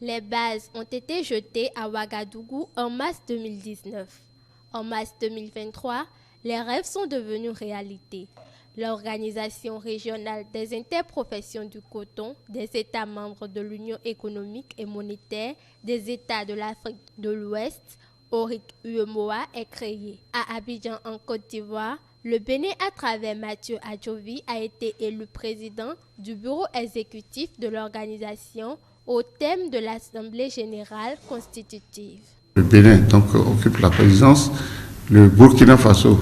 Les bases ont été jetées à Ouagadougou en mars 2019. En mars 2023, les rêves sont devenus réalité. L'Organisation régionale des interprofessions du coton des États membres de l'Union économique et monétaire des États de l'Afrique de l'Ouest, ORIC-UEMOA, est créée. À Abidjan, en Côte d'Ivoire, le Bénin, à travers Mathieu Adjovi, a été élu président du bureau exécutif de l'organisation au thème de l'Assemblée générale constitutive. Le Bénin occupe la présidence, le Burkina Faso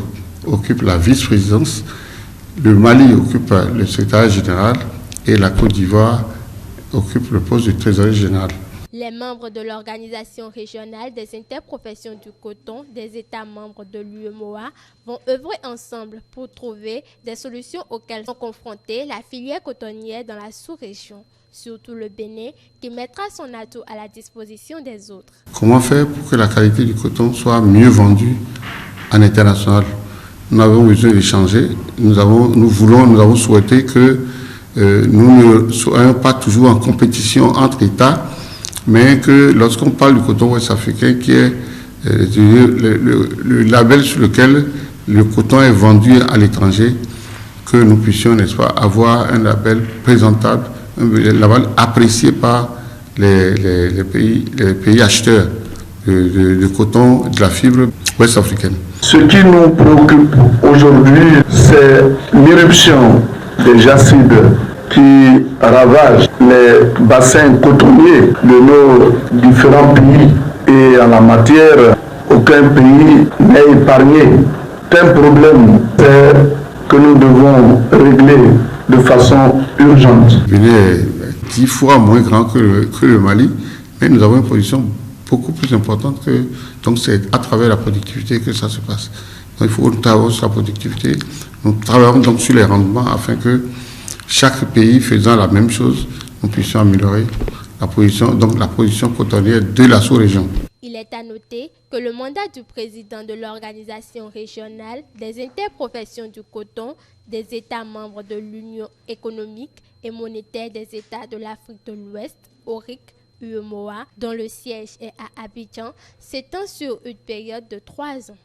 occupe la vice-présidence, le Mali occupe le secrétariat général et la Côte d'Ivoire occupe le poste de trésorier général. Les membres de l'Organisation régionale des interprofessions du coton des États membres de l'UEMOA vont œuvrer ensemble pour trouver des solutions auxquelles sont confrontées la filière cotonnière dans la sous-région, surtout le Bénin, qui mettra son atout à la disposition des autres. Comment faire pour que la qualité du coton soit mieux vendue en international? Nous avons besoin d'échanger. Nous avons souhaité que nous ne soyons pas toujours en compétition entre États, mais que lorsqu'on parle du coton ouest-africain, qui est le label sur lequel le coton est vendu à l'étranger, que nous puissions, n'est-ce pas, avoir un label présentable, un label apprécié par les pays acheteurs de coton, de la fibre ouest-africaine. Ce qui nous préoccupe aujourd'hui, c'est l'éruption des jacides qui ravagent les bassins cotonniers de nos différents pays. Et en la matière, aucun pays n'est épargné. C'est un problème que nous devons régler de façon urgente. Le Bénin est 10 fois moins grand que le Mali, mais nous avons une position beaucoup plus importante que... Donc c'est à travers la productivité que ça se passe. Donc il faut travailler sur la productivité. Nous travaillons donc sur les rendements afin que chaque pays faisant la même chose, nous puissions améliorer la position cotonnière de la sous-région. Il est à noter que le mandat du président de l'Organisation régionale des interprofessions du coton des États membres de l'Union économique et monétaire des États de l'Afrique de l'Ouest, ORIC-UEMOA, dont le siège est à Abidjan, s'étend sur une période de 3 ans.